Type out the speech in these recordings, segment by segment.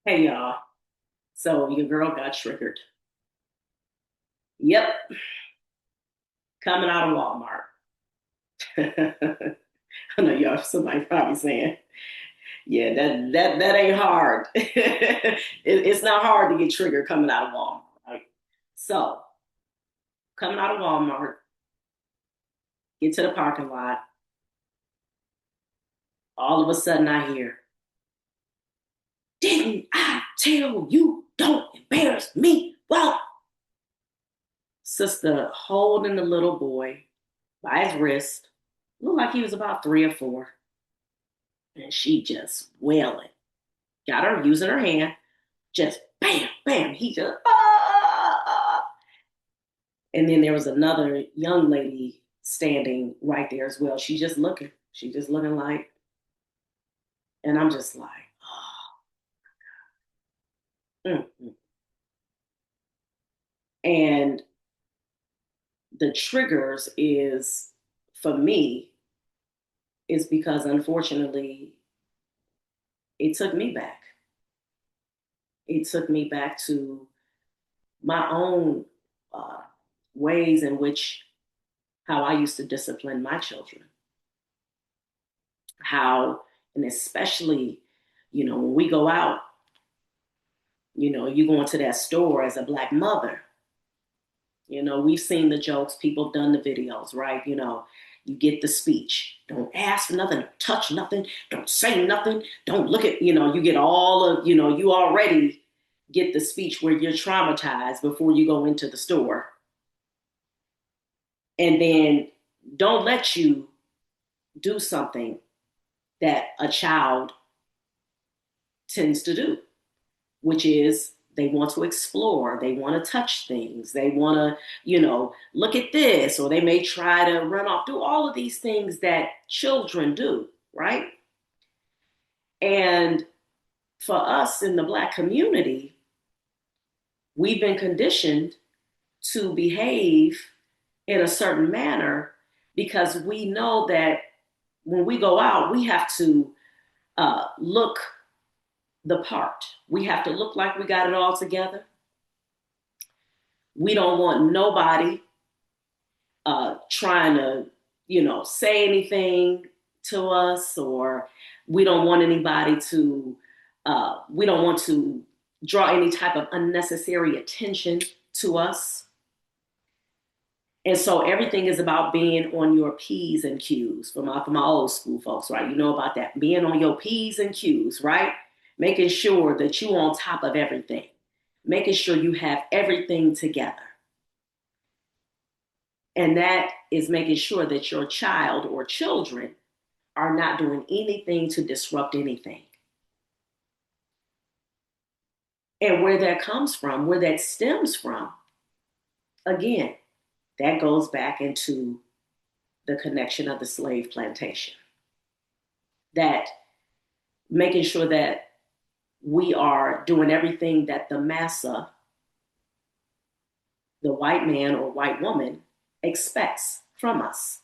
Hey y'all. So your girl got triggered. Yep, coming out of Walmart. I know y'all somebody probably saying, yeah, that ain't hard. It's not hard to get triggered coming out of Walmart. Right? So coming out of Walmart, get to the parking lot. All of a sudden I hear, didn't I tell you don't embarrass me? Well, sister holding the little boy by his wrist, looked like he was about 3 or 4. And she just wailing. Got her using her hand, just bam, bam. He just, ah. And then there was another young lady standing right there as well. She just looking. She just looking like, and I'm just like, oh. Mm-mm. And the triggers is, for me, is because unfortunately, it took me back. It took me back to my own uh, ways in which how I used to discipline my children. How, and especially, when we go out, you go into that store as a Black mother, we've seen the jokes, people have done the videos, right? You get the speech. Don't ask nothing, don't touch nothing, don't say nothing, don't look at, you get all of, you already get the speech where you're traumatized before you go into the store. And then don't let you do something that a child tends to do, which is they want to explore, they want to touch things, they want to, look at this, or they may try to run off, do all of these things that children do, right? And for us in the Black community, we've been conditioned to behave in a certain manner because we know that when we go out, we have to look the part. We have to look like we got it all together. We don't want nobody trying to, say anything to us, or we don't want anybody to, we don't want to draw any type of unnecessary attention to us. And so everything is about being on your P's and Q's for my old school folks, right? You know about that. Being on your P's and Q's, right? Making sure that you're on top of everything, making sure you have everything together. And that is making sure that your child or children are not doing anything to disrupt anything. And where that comes from, where that stems from, again, that goes back into the connection of the slave plantation. That making sure that we are doing everything that the massa, the white man or white woman, expects from us.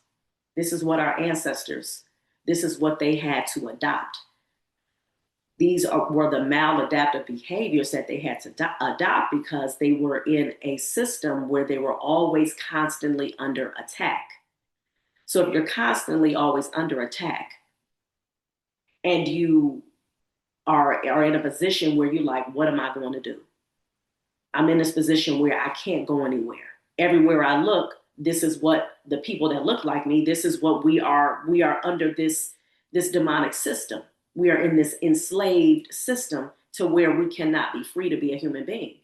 This is what our ancestors, this is what they had to adopt. Were the maladaptive behaviors that they had to adopt because they were in a system where they were always constantly under attack. So if you're constantly always under attack and you are in a position where you're like, what am I going to do? I'm in this position where I can't go anywhere. Everywhere I look, this is what the people that look like me, this is what we are. We are under this demonic system. We are in this enslaved system to where we cannot be free to be a human being.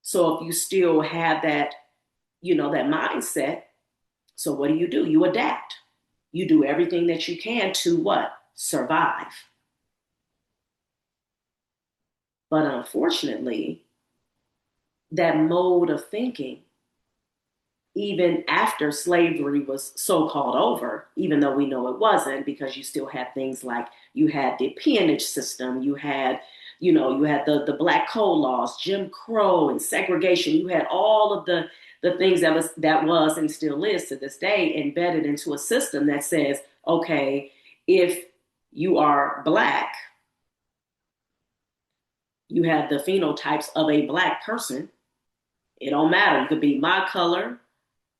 So if you still have that, that mindset, so what do? You adapt. You do everything that you can to what? Survive. But unfortunately, that mode of thinking, even after slavery was so-called over, even though we know it wasn't, because you still had things like you had the peonage system, you had the Black Code laws, Jim Crow and segregation. You had all of the things that was and still is to this day embedded into a system that says, okay, if you are Black, You have the phenotypes of a Black person. It don't matter. You could be my color.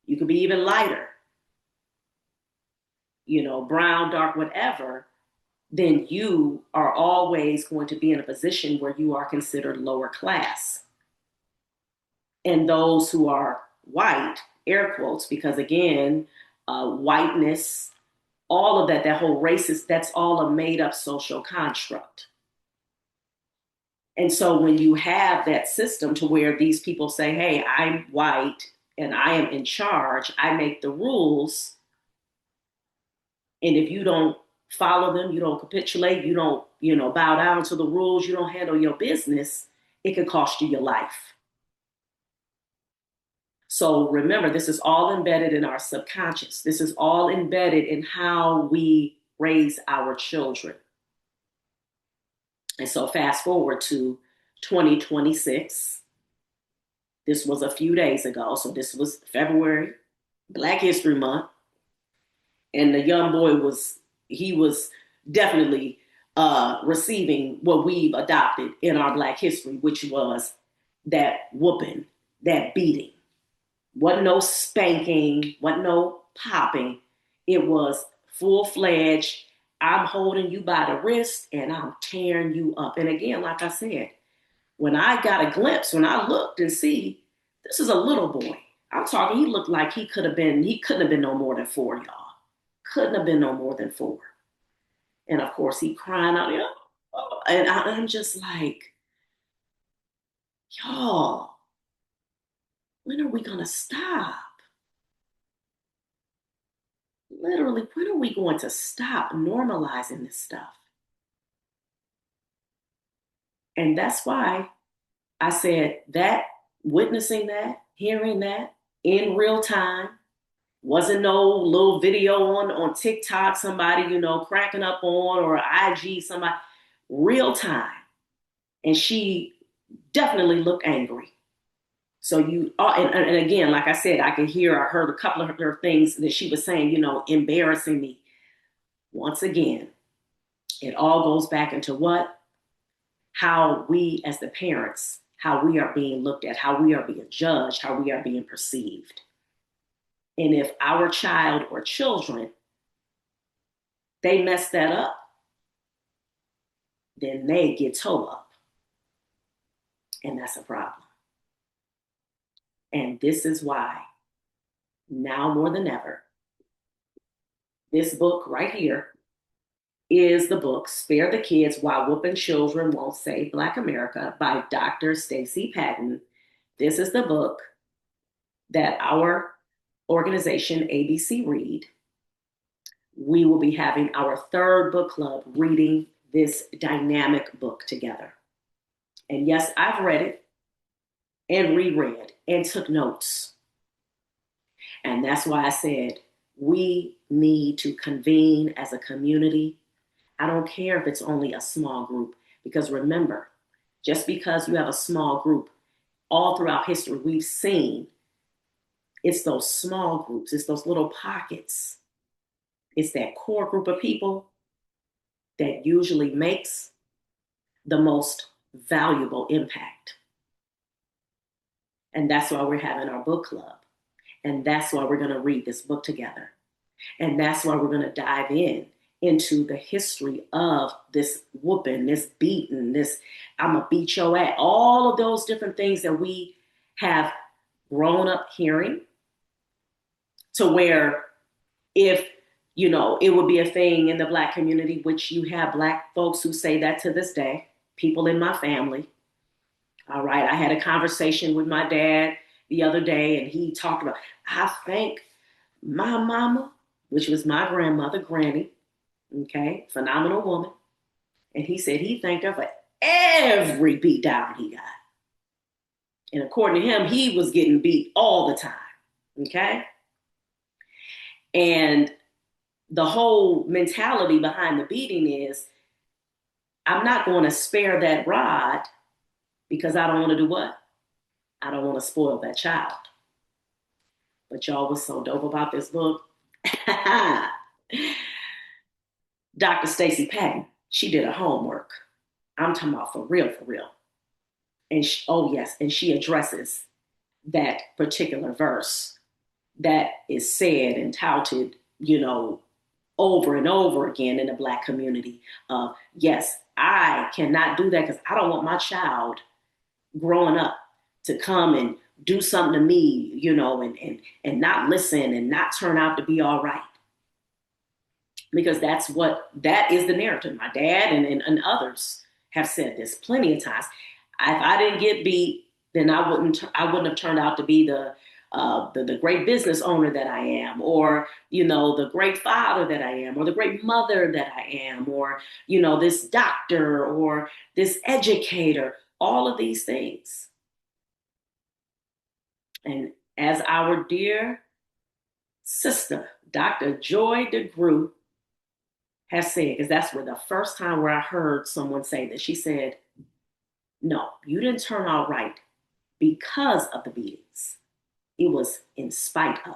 You could be even lighter, brown, dark, whatever. Then you are always going to be in a position where you are considered lower class. And those who are white, air quotes, because again, whiteness, all of that whole racist, that's all a made up social construct. And so when you have that system to where these people say, hey, I'm white and I am in charge, I make the rules. And if you don't follow them, you don't capitulate, you don't, bow down to the rules, you don't handle your business, it could cost you your life. So remember, this is all embedded in our subconscious. This is all embedded in how we raise our children. And so fast forward to 2026. This was a few days ago. So this was February, Black History Month. And the young boy he was definitely receiving what we've adopted in our Black history, which was that whooping, that beating. Wasn't no spanking, wasn't no popping. It was full-fledged. I'm holding you by the wrist and I'm tearing you up. And again, like I said, when I got a glimpse, when I looked and see, this is a little boy. I'm talking, he looked like he couldn't have been no more than 4, y'all. Couldn't have been no more than 4. And of course, he crying out, and I'm just like, y'all, when are we going to stop? Literally, when are we going to stop normalizing this stuff? And that's why I said that, witnessing that, hearing that in real time, wasn't no little video on TikTok, somebody, cracking up on, or IG, somebody, real time. And she definitely looked angry. So and again, like I said, I heard a couple of her things that she was saying, embarrassing me. Once again, it all goes back into what? How we as the parents, how we are being looked at, how we are being judged, how we are being perceived. And if our child or children, they mess that up, then they get toe up. And that's a problem. And this is why, now more than ever, this book right here is the book Spare the Kids Why Whooping Children Won't Save Black America by Dr. Stacey Patton. This is the book that our organization, ABC Read, we will be having our 3rd book club reading this dynamic book together. And yes, I've read it and reread and took notes. And that's why I said we need to convene as a community. I don't care if it's only a small group, because remember, just because you have a small group, all throughout history, we've seen it's those small groups, it's those little pockets, it's that core group of people that usually makes the most valuable impact. And that's why we're having our book club. And that's why we're going to read this book together. And that's why we're going to dive into the history of this whooping, this beating, this I'm going to beat your ass, all of those different things that we have grown up hearing, to where if, it would be a thing in the Black community, which you have Black folks who say that to this day, people in my family. All right. I had a conversation with my dad the other day, and he talked about, I thank my mama, which was my grandmother, Granny, okay, phenomenal woman. And he said he thanked her for every beat down he got. And according to him, he was getting beat all the time, okay? And the whole mentality behind the beating is, I'm not going to spare that rod because I don't want to do what? I don't want to spoil that child. But y'all was so dope about this book. Dr. Stacey Patton, she did her homework. I'm talking about for real, for real. And oh yes, and she addresses that particular verse that is said and touted, over and over again in the Black community. Yes, I cannot do that because I don't want my child growing up to come and do something to me, and not listen and not turn out to be all right. Because that is the narrative. My dad and others have said this plenty of times. If I didn't get beat, then I wouldn't have turned out to be the great business owner that I am, or the great father that I am, or the great mother that I am, or this doctor or this educator. All of these things. And as our dear sister, Dr. Joy DeGruy, has said, because that's where the first time where I heard someone say that, she said, no, you didn't turn out right because of the beatings. It was in spite of.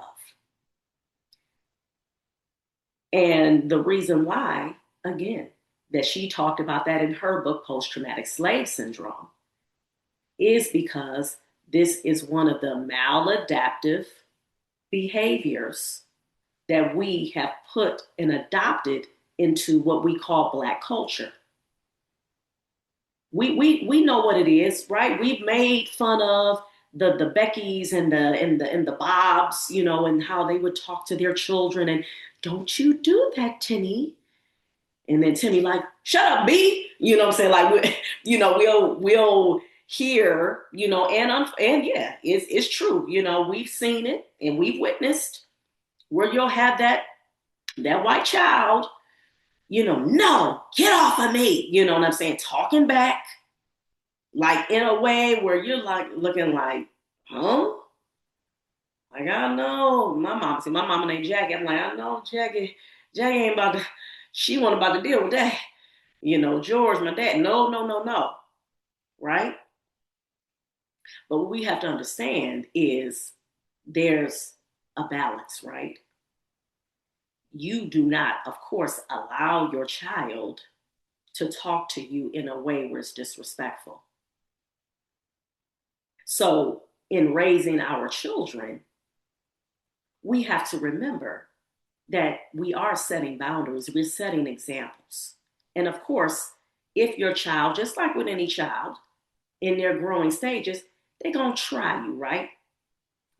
And the reason why, again, that she talked about that in her book, Post Traumatic Slave Syndrome, is because this is one of the maladaptive behaviors that we have put and adopted into what we call Black culture. We know what it is, right? We've made fun of the Beckys and the Bobs, and how they would talk to their children, and don't you do that, Timmy. And then Timmy like, shut up, B. You know what I'm saying? Like, we'll hear, and yeah, it's true. We've seen it and we've witnessed where you'll have that white child, no, get off of me. You know what I'm saying? Talking back, like in a way where you're like looking like, huh? Like, I know my mama named Jackie. I'm like, I know Jackie ain't about to, she wasn't about to deal with that. George, my dad, no, no, no, no. Right? But what we have to understand is there's a balance, right? You do not, of course, allow your child to talk to you in a way where it's disrespectful. So, in raising our children, we have to remember that we are setting boundaries, we're setting examples. And of course, if your child, just like with any child, in their growing stages, they're going to try you, right?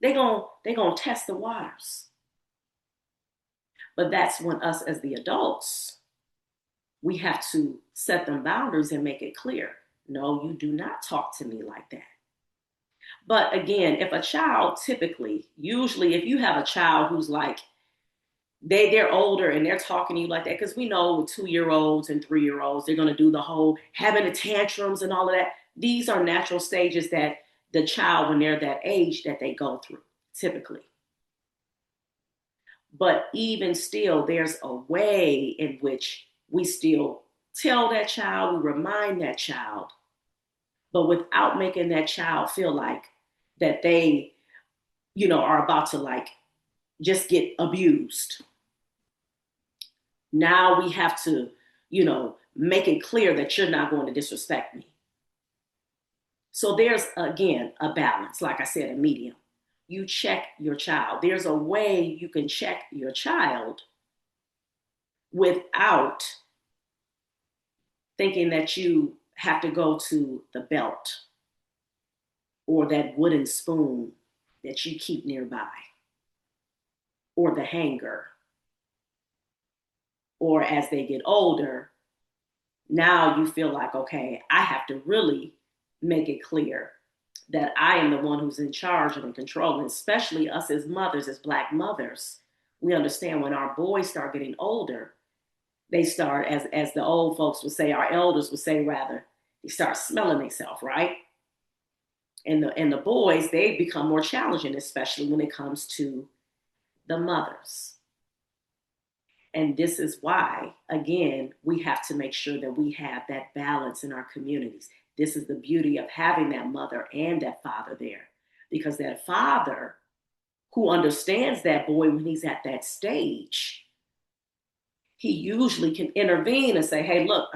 They're going to test the waters. But that's when us as the adults, we have to set them boundaries and make it clear. No, you do not talk to me like that. But again, if a child usually if you have a child who's like, they're older and they're talking to you like that, because we know with 2-year-olds and 3-year-olds, they're going to do the whole having the tantrums and all of that. These are natural stages that the child, when they're that age, that they go through, typically. But even still, there's a way in which we still tell that child, we remind that child, but without making that child feel like that they, are about to like just get abused. Now we have to, make it clear that you're not going to disrespect me. So there's, again, a balance. Like I said, a medium. You check your child. There's a way you can check your child without thinking that you have to go to the belt or that wooden spoon that you keep nearby, or the hanger. Or as they get older, now you feel like, okay, I have to really make it clear that I am the one who's in charge and in control. And especially us as mothers, as Black mothers, we understand when our boys start getting older, they start, as the old folks would say, our elders would say rather, they start smelling themselves, right? And the boys, they become more challenging, especially when it comes to the mothers. And this is why, again, we have to make sure that we have that balance in our communities. This is the beauty of having that mother and that father there, because that father who understands that boy when he's at that stage, he usually can intervene and say, hey, look,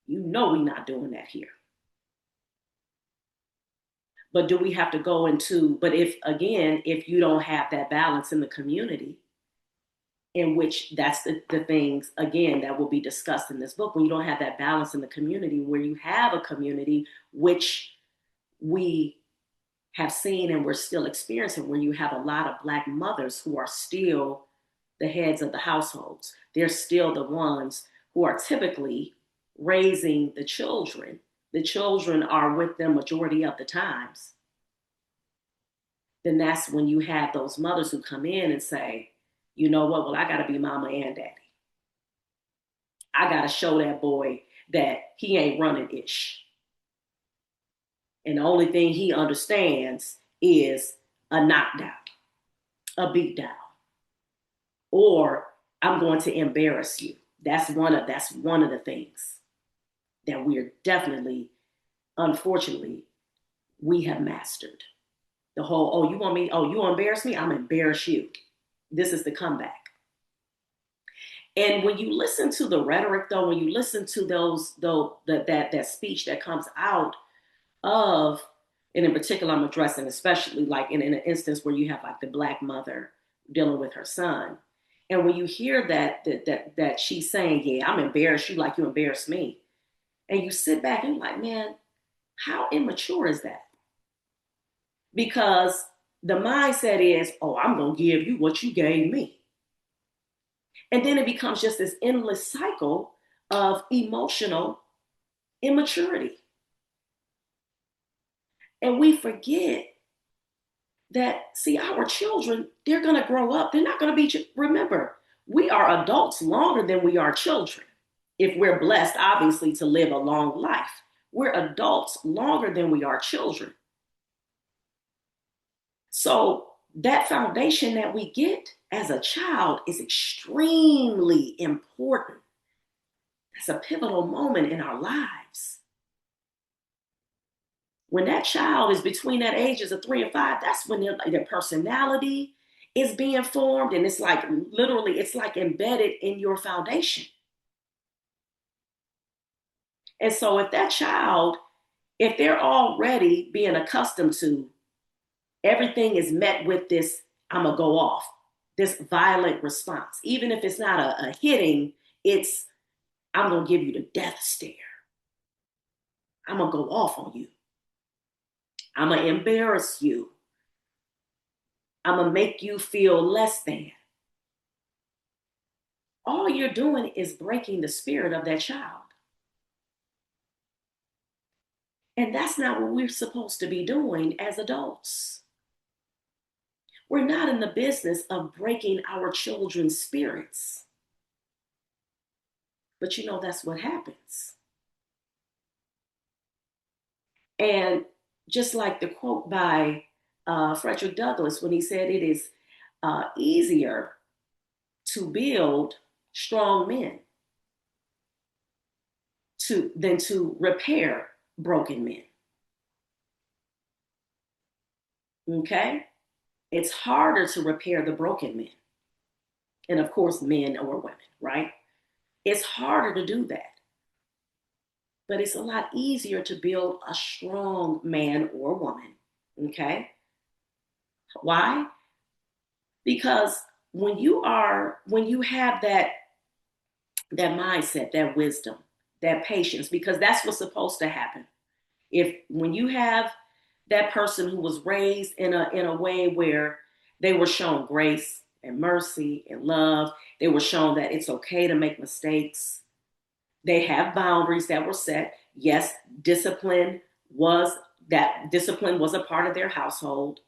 we're not doing that here. But do we have to go into, but if you don't have that balance in the community, in which that's the things, again, that will be discussed in this book, when you don't have that balance in the community, where you have a community, which we have seen and we're still experiencing, where you have a lot of Black mothers who are still the heads of the households. They're still the ones who are typically raising the children. The children are with them majority of the times. Then that's when you have those mothers who come in and say, you know what, well, I got to be mama and daddy. I got to show that boy that he ain't running ish. And the only thing he understands is a knockdown, a beatdown, or I'm going to embarrass you. That's one of the things that we're definitely, unfortunately, we have mastered. The whole, oh, you want me? Oh, you embarrass me? I'm embarrass you. This is the comeback. And when you listen to the rhetoric, though, when you listen to that speech that comes out of, and in particular, I'm addressing especially like in an instance where you have like the Black mother dealing with her son, and when you hear that she's saying, "Yeah, I'm embarrassed you like you embarrassed me," and you sit back and you're like, man, how immature is that? Because the mindset is, oh, I'm gonna give you what you gave me, and then it becomes just this endless cycle of emotional immaturity. And we forget that, see, our children, they're going to grow up. They're not going to be, remember, we are adults longer than we are children. If we're blessed, obviously, to live a long life, we're adults longer than we are children. So that foundation that we get as a child is extremely important. That's a pivotal moment in our lives. When that child is between that ages of 3 and 5, that's when their personality is being formed. And it's like, literally, it's like embedded in your foundation. And so if that child, if they're already being accustomed to everything is met with this, I'm going to go off, this violent response, even if it's not a hitting, it's, I'm going to give you the death stare. I'm going to go off on you. I'm going to embarrass you. I'm going to make you feel less than. All you're doing is breaking the spirit of that child. And that's not what we're supposed to be doing as adults. We're not in the business of breaking our children's spirits. But you know, that's what happens. And just like the quote by Frederick Douglass, when he said it is easier to build strong men than to repair broken men. Okay? It's harder to repair the broken men. And of course, men or women, right? It's harder to do that. But it's a lot easier to build a strong man or woman. Okay? Why? Because when you have that mindset, that wisdom, that patience, because that's what's supposed to happen. When you have that person who was raised in a way where they were shown grace and mercy and love, they were shown that it's okay to make mistakes. They have boundaries that were set. Yes, discipline was a part of their household.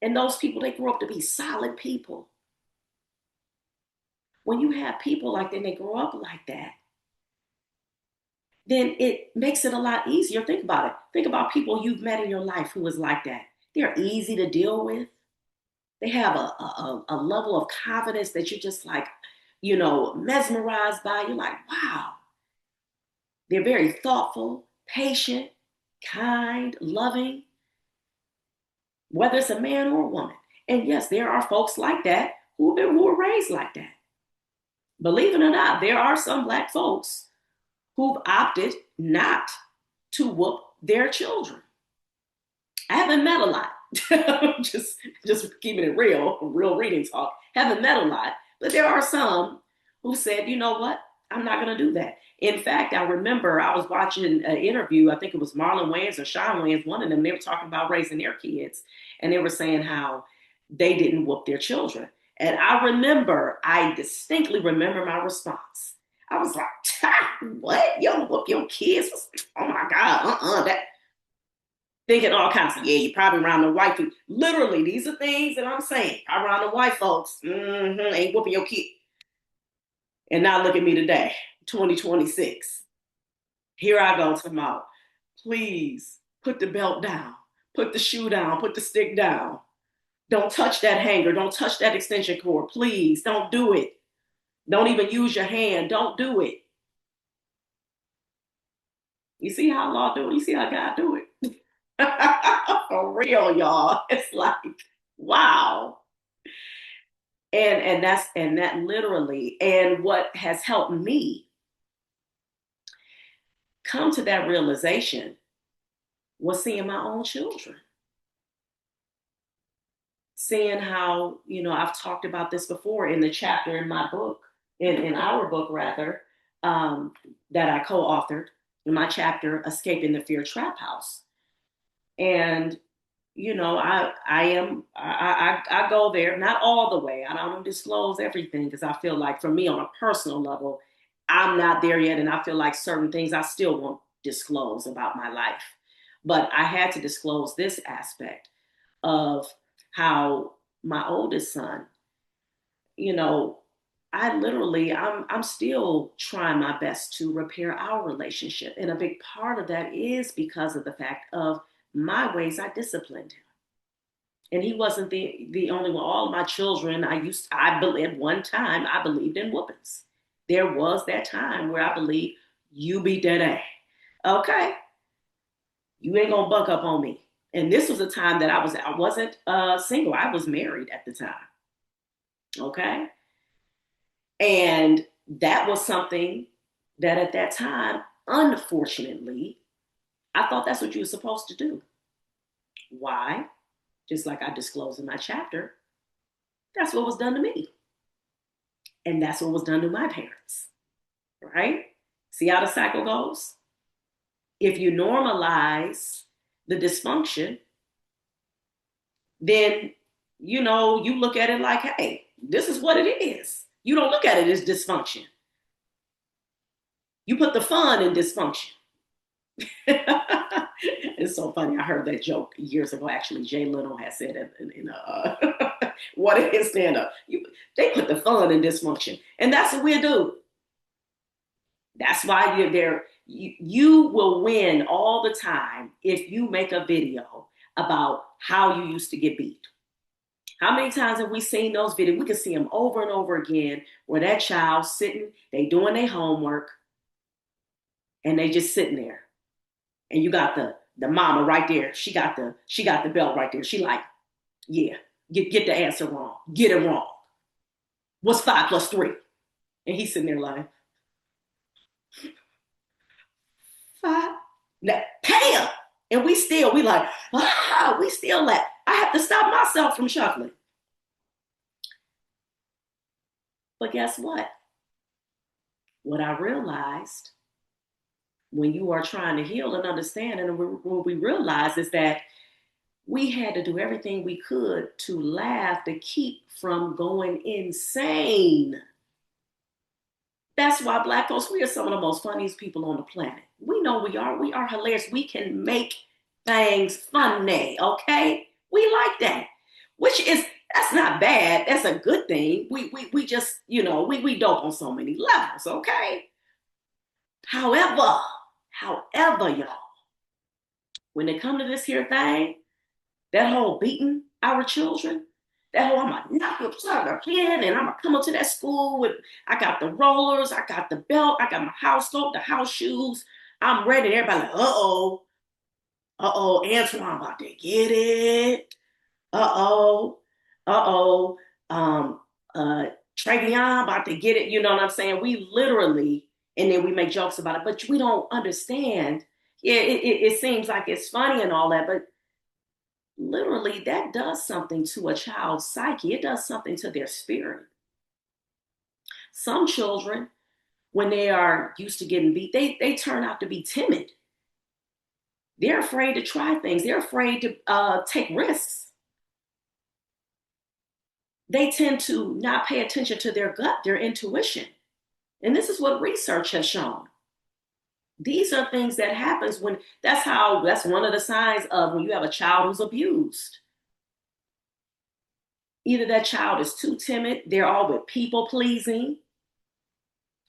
And those people, they grew up to be solid people. When you have people like that and they grow up like that, then it makes it a lot easier. Think about it. Think about people you've met in your life who is like that. They're easy to deal with. They have a level of confidence that you're just like, mesmerized by. You're like, wow. They're very thoughtful, patient, kind, loving, whether it's a man or a woman. And yes, there are folks like that who were raised like that. Believe it or not, there are some Black folks who've opted not to whoop their children. I haven't met a lot. just just keeping it real reading talk. Haven't met a lot, but there are some who said, you know what, I'm not going to do that. In fact, I remember I was watching an interview. I think it was Marlon Wayans or Sean Wayans, one of them. They were talking about raising their kids, and they were saying how they didn't whoop their children. And I distinctly remember my response. I was like, what? You don't whoop your kids? Oh my God, that thinking all kinds of, yeah, you're probably around the white people. Literally, these are things that I'm saying. Around the white folks, ain't whooping your kid. And now look at me today, 2026. Here I go tomorrow. Please put the belt down, put the shoe down, put the stick down. Don't touch that hanger. Don't touch that extension cord. Please don't do it. Don't even use your hand. Don't do it. You see how law do it? You see how God do it? For real, y'all. It's like, wow. And that literally, and what has helped me come to that realization was seeing my own children. Seeing how, I've talked about this before in the chapter in my book, in our book rather, that I co-authored in my chapter, Escaping the Fear Trap House. And I go there, not all the way. I don't disclose everything because I feel like for me on a personal level, I'm not there yet. And I feel like certain things I still won't disclose about my life. But I had to disclose this aspect of how my oldest son, you know, I'm still trying my best to repair our relationship. And a big part of that is because of the fact of my ways I disciplined him. And he wasn't the only one. All of my children, I believe one time I believed in whoopings. There was that time where I believed you beat that ass. Okay, you ain't gonna buck up on me. And this was a time that I wasn't single. I was married at the time. Okay, and that was something that at that time, unfortunately, I thought that's what you were supposed to do. Why? Just like I disclosed in my chapter, that's what was done to me. And that's what was done to my parents, right? See how the cycle goes? If you normalize the dysfunction, then, you look at it like, hey, this is what it is. You don't look at it as dysfunction. You put the fun in dysfunction. It's so funny. I heard that joke years ago. Actually, Jay Leno had said it in one of his stand-up. They put the fun in dysfunction, and that's what we do. That's why you're there. You will win all the time if you make a video about how you used to get beat. How many times have we seen those videos? We can see them over and over again where that child sitting, they doing their homework, and they just sitting there. And you got the mama right there. She got the belt right there. She like, yeah, get the answer wrong. Get it wrong. What's 5 + 3? And he's sitting there like, 5. Now, Pam. And we like, we still like, I have to stop myself from chuckling. But guess what? What I realized when you are trying to heal and understand, and what we realize is that we had to do everything we could to laugh to keep from going insane. That's why Black folks, we are some of the most funniest people on the planet. We know we are. We are hilarious. We can make things funny, okay? We like that, that's not bad. That's a good thing. We just, we dope on so many levels, okay? However, y'all, when it come to this here thing, that whole beating our children, that whole I'm gonna knock you upside the head and I'm gonna come up to that school with, I got the rollers, I got the belt, I got my house coat, the house shoes, I'm ready. Everybody like, Antoine about to get it. Uh-oh, Travion about to get it. You know what I'm saying? We literally, and then we make jokes about it, but we don't understand. Yeah, it seems like it's funny and all that, but literally that does something to a child's psyche. It does something to their spirit. Some children, when they are used to getting beat, they turn out to be timid. They're afraid to try things. They're afraid to take risks. They tend to not pay attention to their gut, their intuition. And this is what research has shown. These are things that happens when that's one of the signs of when you have a child who's abused. Either that child is too timid, they're all with people pleasing,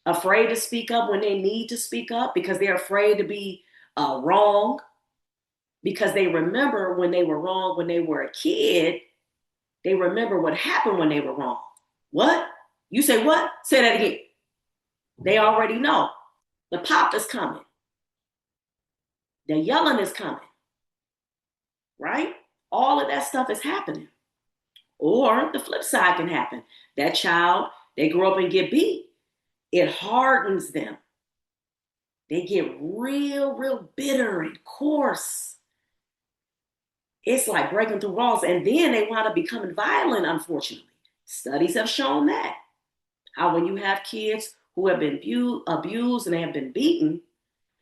afraid to speak up when they need to speak up because they're afraid to be wrong, because they remember when they were wrong when they were a kid. They remember what happened when they were wrong. What? You say what? Say that again. They already know. The pop is coming. The yelling is coming. Right? All of that stuff is happening. Or the flip side can happen. That child, they grow up and get beat. It hardens them. They get real bitter and coarse. It's like breaking through walls. And then they wind up becoming violent, unfortunately. Studies have shown that. How when you have kids who have been abused and they have been beaten,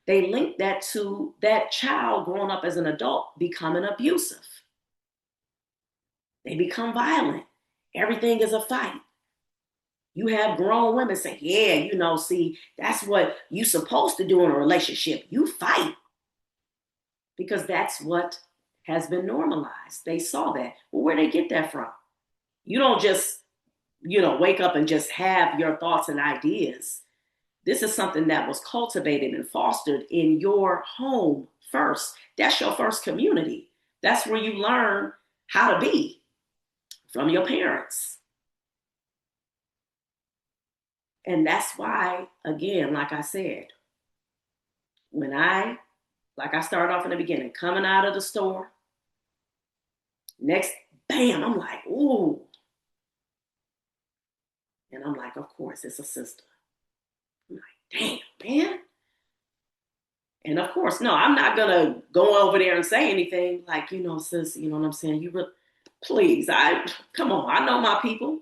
they link that to that child growing up as an adult becoming abusive. They become violent. Everything is a fight. You have grown women saying, yeah, see, that's what you're supposed to do in a relationship. You fight. Because that's what has been normalized. They saw that. Well, where they get that from? You don't just, wake up and just have your thoughts and ideas. This is something that was cultivated and fostered in your home first. That's your first community. That's where you learn how to be from your parents. And that's why, again, like I said, like I started off in the beginning, coming out of the store, next, bam, I'm like, ooh. And I'm like, of course, it's a sister. I'm like, damn, man. And of course, no, I'm not going to go over there and say anything like, sis, you know what I'm saying? Please, come on, I know my people.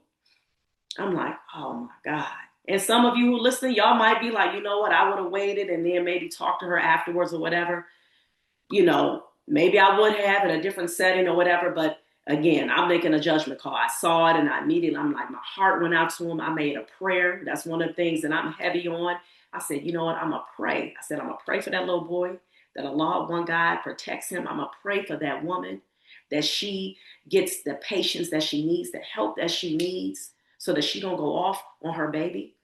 I'm like, oh my God. And some of you who listen, y'all might be like, you know what, I would have waited and then maybe talked to her afterwards or whatever. Maybe I would have in a different setting or whatever. But again, I'm making a judgment call. I saw it and I'm like, my heart went out to him. I made a prayer. That's one of the things that I'm heavy on. I said, you know what, I'm going to pray. I said, I'm going to pray for that little boy, that Allah, one God, protects him. I'm going to pray for that woman, that she gets the patience that she needs, the help that she needs, so that she don't go off on her baby.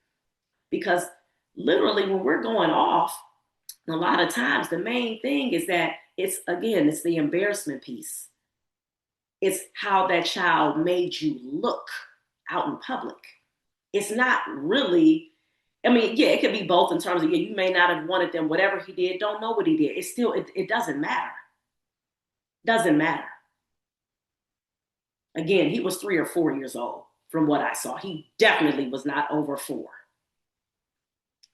Because literally when we're going off, a lot of times the main thing is that it's the embarrassment piece. It's how that child made you look out in public. It's not really, it could be both in terms of, you may not have wanted them, whatever he did, don't know what he did. It's still, it doesn't matter. Doesn't matter. Again, he was 3 or 4 years old from what I saw. He definitely was not over 4.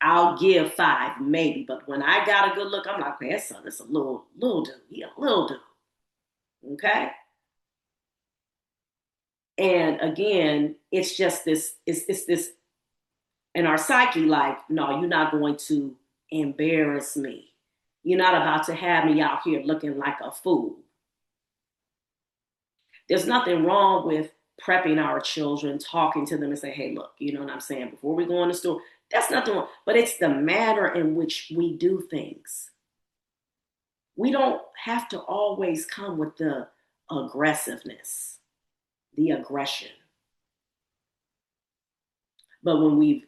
I'll give 5, maybe. But when I got a good look, I'm like, okay, that's a little dude. He a little dude. Okay? And again, it's just it's this in our psyche, like, no, you're not going to embarrass me. You're not about to have me out here looking like a fool. There's nothing wrong with prepping our children, talking to them and say, hey, look, you know what I'm saying? Before we go in the store, that's nothing wrong. But it's the manner in which we do things. We don't have to always come with the aggressiveness, the aggression. But when we've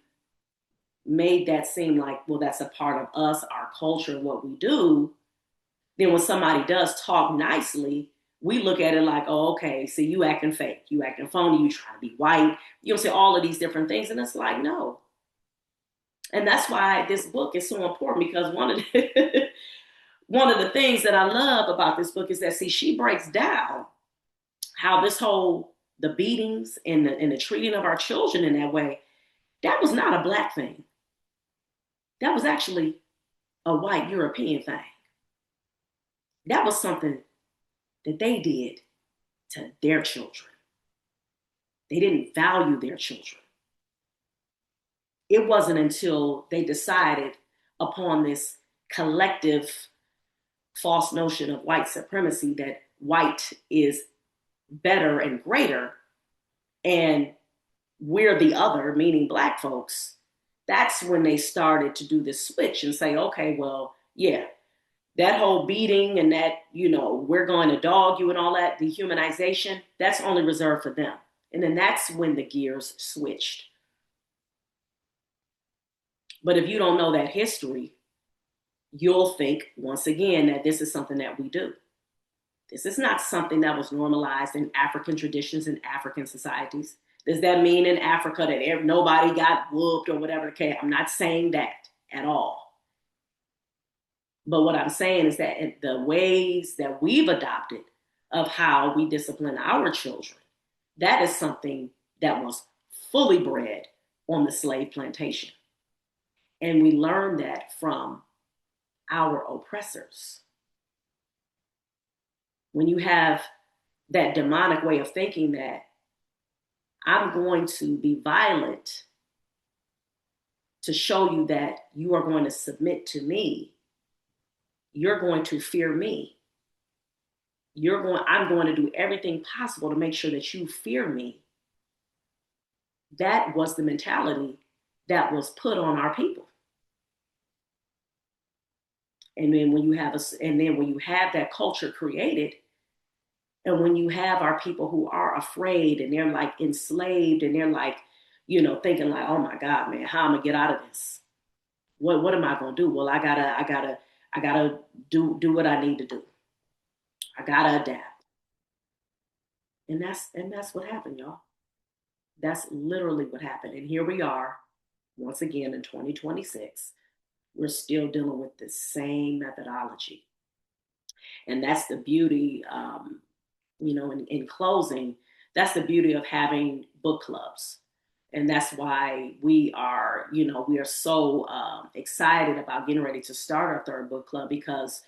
made that seem like, well, that's a part of us, our culture, what we do, then when somebody does talk nicely, we look at it like, oh, okay, see, you acting fake, you acting phony, you trying to be white, you'll say all of these different things. And it's like, no. And that's why this book is so important, because one of the things that I love about this book is that, see, she breaks down how the beatings and the treating of our children in that way, that was not a Black thing. That was actually a white European thing. That was something that they did to their children. They didn't value their children. It wasn't until they decided upon this collective false notion of white supremacy that white is better and greater and we're the other, meaning black folks. That's when they started to do this switch and say, okay, well, yeah, that whole beating and that, we're going to dog you and all that, dehumanization, that's only reserved for them. And then that's when the gears switched. But if you don't know that history, you'll think, once again, that this is something that we do. This is not something that was normalized in African traditions and African societies. Does that mean in Africa that nobody got whooped or whatever the case? I'm not saying that at all. But what I'm saying is that the ways that we've adopted of how we discipline our children, that is something that was fully bred on the slave plantation. And we learned that from our oppressors. When you have that demonic way of thinking that I'm going to be violent to show you that you are going to submit to me, you're going to fear me. I'm going to do everything possible to make sure that you fear me. That was the mentality that was put on our people. And then when you have that culture created, and when you have our people who are afraid and they're like enslaved and they're like, thinking like, oh my God, man, how am I gonna get out of this? What am I gonna do? Well, I gotta do what I need to do. I gotta adapt. And that's what happened, y'all. That's literally what happened. And here we are, once again in 2026. We're still dealing with the same methodology. And that's the beauty, in closing, that's the beauty of having book clubs. And that's why we are so excited about getting ready to start our third book club, because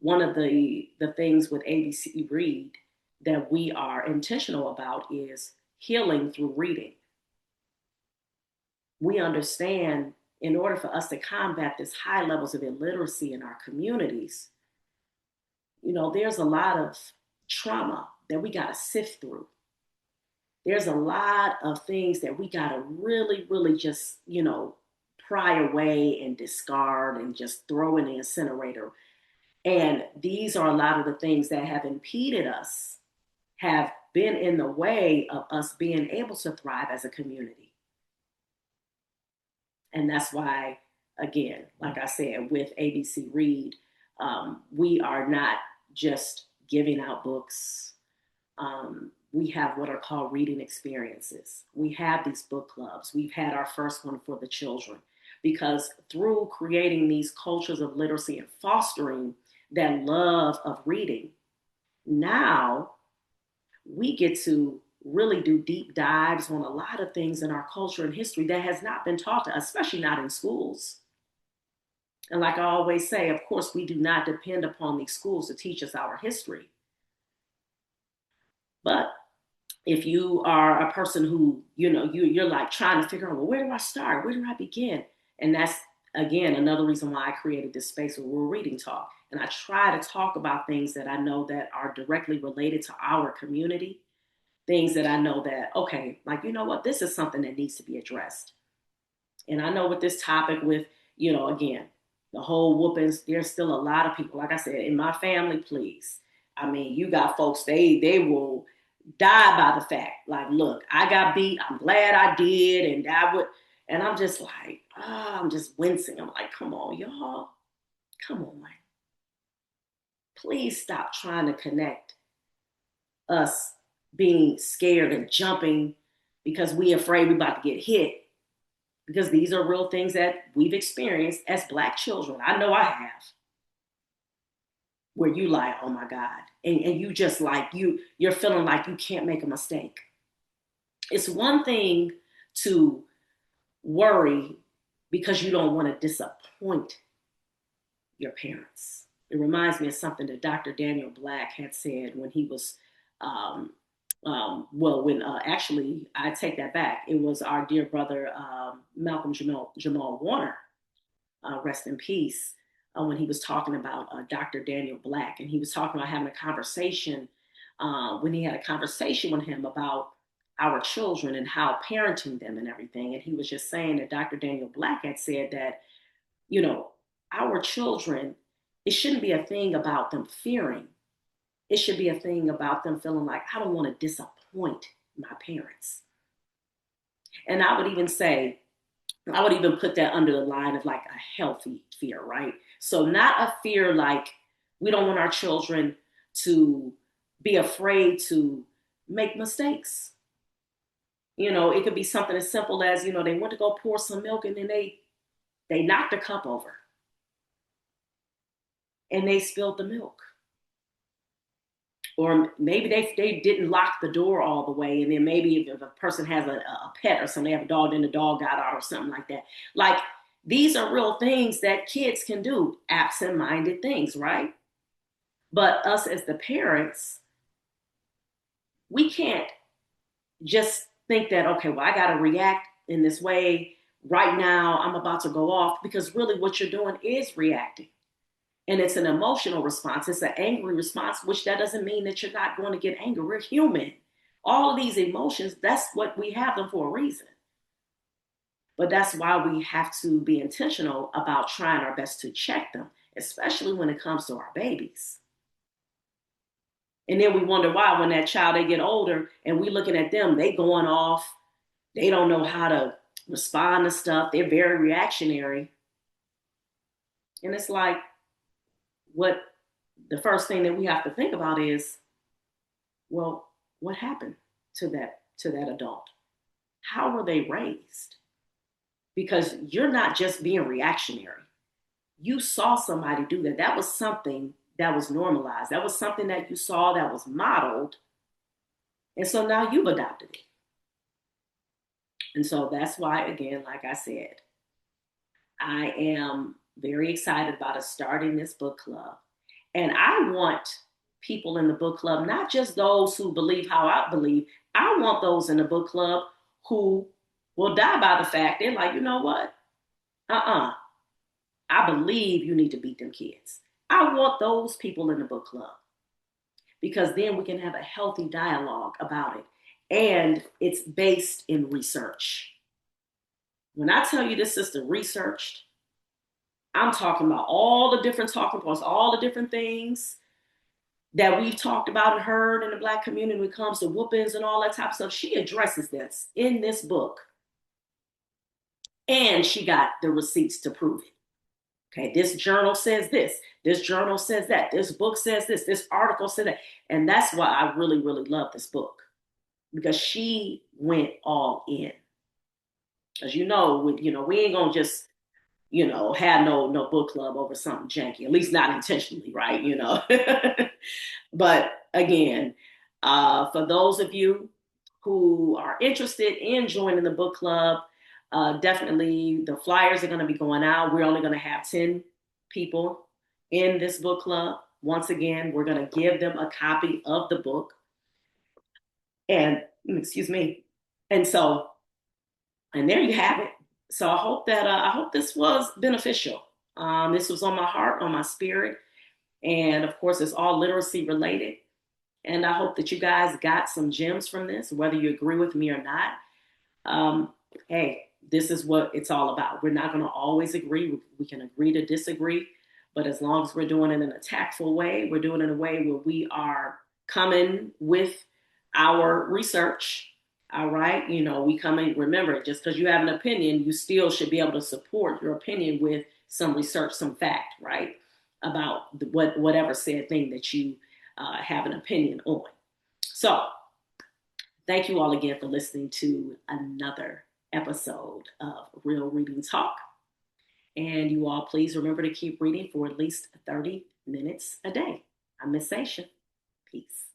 one of the things with ABC Read that we are intentional about is healing through reading. We understand in order for us to combat this high levels of illiteracy in our communities, there's a lot of trauma that we got to sift through. There's a lot of things that we got to really, really just, pry away and discard and just throw in the incinerator. And these are a lot of the things that have impeded us, have been in the way of us being able to thrive as a community. And that's why, again, like I said, with ABC Read, we are not just giving out books. We have what are called reading experiences. We have these book clubs. We've had our first one for the children, because through creating these cultures of literacy and fostering that love of reading, now we get to really do deep dives on a lot of things in our culture and history that has not been taught to us, especially not in schools. And like I always say, of course, we do not depend upon these schools to teach us our history. But if you are a person who, you're like trying to figure out, well, where do I start? Where do I begin? And that's, again, another reason why I created this space where we're reading talk. And I try to talk about things that I know that are directly related to our community, things that I know that, okay, like, this is something that needs to be addressed. And I know with this topic with, again, the whole whoopings, there's still a lot of people, like I said, in my family, please. I mean, you got folks, they will die by the fact, like, look, I got beat. I'm glad I did. And I'm just like, I'm just wincing. I'm like, come on, y'all. Come on. Please stop trying to connect us being scared and jumping because we afraid we're about to get hit. Because these are real things that we've experienced as Black children. I know I have. Where you like, oh my God. And you just like, you're feeling like you can't make a mistake. It's one thing to worry because you don't want to disappoint your parents. It reminds me of something that Dr. Daniel Black had said when he was, um, when actually, I take that back. It was our dear brother, Malcolm Jamal Warner, rest in peace, when he was talking about Dr. Daniel Black. And he was talking about having a conversation, when he had a conversation with him about our children and how parenting them and everything. And he was just saying that Dr. Daniel Black had said that, you know, our children, it shouldn't be a thing about them fearing. It should be a thing about them feeling like, I don't want to disappoint my parents. And I would even put that under the line of like a healthy fear, right? So, not a fear like we don't want our children to be afraid to make mistakes. It could be something as simple as, they went to go pour some milk and then they knocked a cup over and they spilled the milk. Or maybe they didn't lock the door all the way, and then maybe if a person has a pet or something, they have a dog, then the dog got out or something like that. Like, these are real things that kids can do, absent-minded things, right? But us as the parents, we can't just think that, okay, well, I got to react in this way right now. I'm about to go off, because really what you're doing is reacting. And it's an emotional response. It's an angry response, which that doesn't mean that you're not going to get angry. We're human. All of these emotions, that's what we have them for a reason. But that's why we have to be intentional about trying our best to check them, especially when it comes to our babies. And then we wonder why when that child, they get older and we looking at them, they going off. They don't know how to respond to stuff. They're very reactionary. And it's like, what the first thing that we have to think about is, well, what happened to that adult? How were they raised? Because you're not just being reactionary. You saw somebody do that. That was something that was normalized. That was something that you saw that was modeled. And so now you've adopted it. And so that's why, again, like I said, I am very excited about us starting this book club. And I want people in the book club, not just those who believe how I believe. I want those in the book club who will die by the fact they're like, you know what? I believe you need to beat them kids. I want those people in the book club, because then we can have a healthy dialogue about it. And it's based in research. When I tell you this sister researched, I'm talking about all the different talking points, all the different things that we've talked about and heard in the Black community when it comes to whoopings and all that type of stuff. She addresses this in this book. And she got the receipts to prove it. Okay, this journal says this journal says that, this book says this article said that. And that's why I really, really love this book, because she went all in. As we ain't gonna just, have no book club over something janky, at least not intentionally, right? But again, for those of you who are interested in joining the book club, definitely the flyers are going to be going out. We're only going to have 10 people in this book club. Once again, we're going to give them a copy of the book. And excuse me. And there you have it. So I hope this was beneficial. This was on my heart, on my spirit. And of course, it's all literacy related. And I hope that you guys got some gems from this, whether you agree with me or not. Hey, this is what it's all about. We're not going to always agree. We can agree to disagree. But as long as we're doing it in a tactful way, we're doing it in a way where we are coming with our research. All right. We come in, remember, just because you have an opinion, you still should be able to support your opinion with some research, some fact, right? About whatever said thing that you have an opinion on. So thank you all again for listening to another episode of Real Reading Talk. And you all please remember to keep reading for at least 30 minutes a day. I'm Miss Sasha. Peace.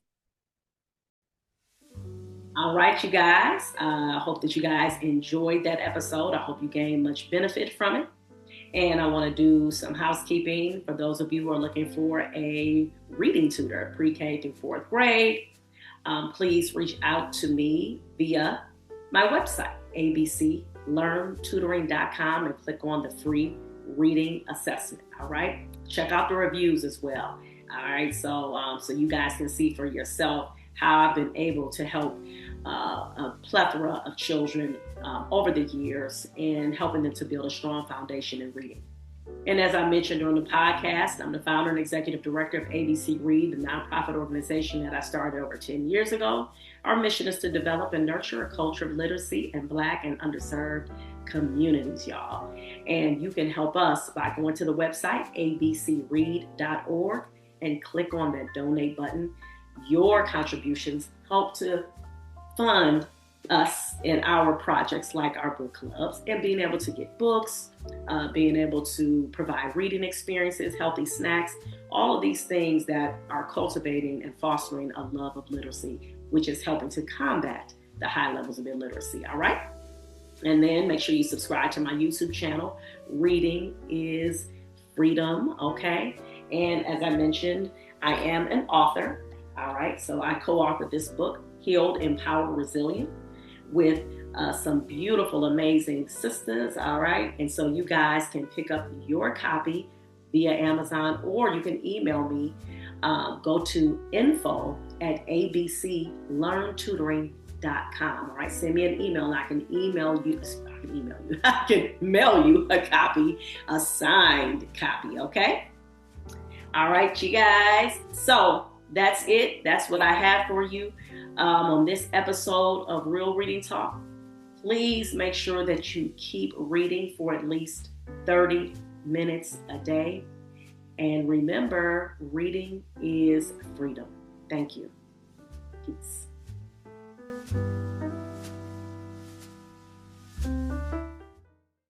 All right, you guys. I hope that you guys enjoyed that episode. I hope you gained much benefit from it. And I want to do some housekeeping for those of you who are looking for a reading tutor, pre-K through fourth grade. Please reach out to me via my website, abclearntutoring.com, and click on the free reading assessment. All right. Check out the reviews as well. All right. So you guys can see for yourself how I've been able to help a plethora of children over the years and helping them to build a strong foundation in reading. And as I mentioned during the podcast, I'm the founder and executive director of ABC Read, the nonprofit organization that I started over 10 years ago. Our mission is to develop and nurture a culture of literacy in Black and underserved communities, y'all. And you can help us by going to the website, abcread.org, and click on that donate button. Your contributions help to fund us in our projects like our book clubs and being able to get books, being able to provide reading experiences, healthy snacks, all of these things that are cultivating and fostering a love of literacy, which is helping to combat the high levels of illiteracy. All right. And then make sure you subscribe to my YouTube channel. Reading is freedom. Okay. And as I mentioned, I am an author. All right. So I co-authored this book, Healed, Empowered, Resilient, with some beautiful, amazing sisters, all right? And so you guys can pick up your copy via Amazon, or you can email me. Go to info@abclearntutoring.com, all right? Send me an email and I can email you. I can mail you a copy, a signed copy, okay? All right, you guys. So that's it. That's what I have for you on this episode of Real Reading Talk. Please make sure that you keep reading for at least 30 minutes a day. And remember, reading is freedom. Thank you. Peace.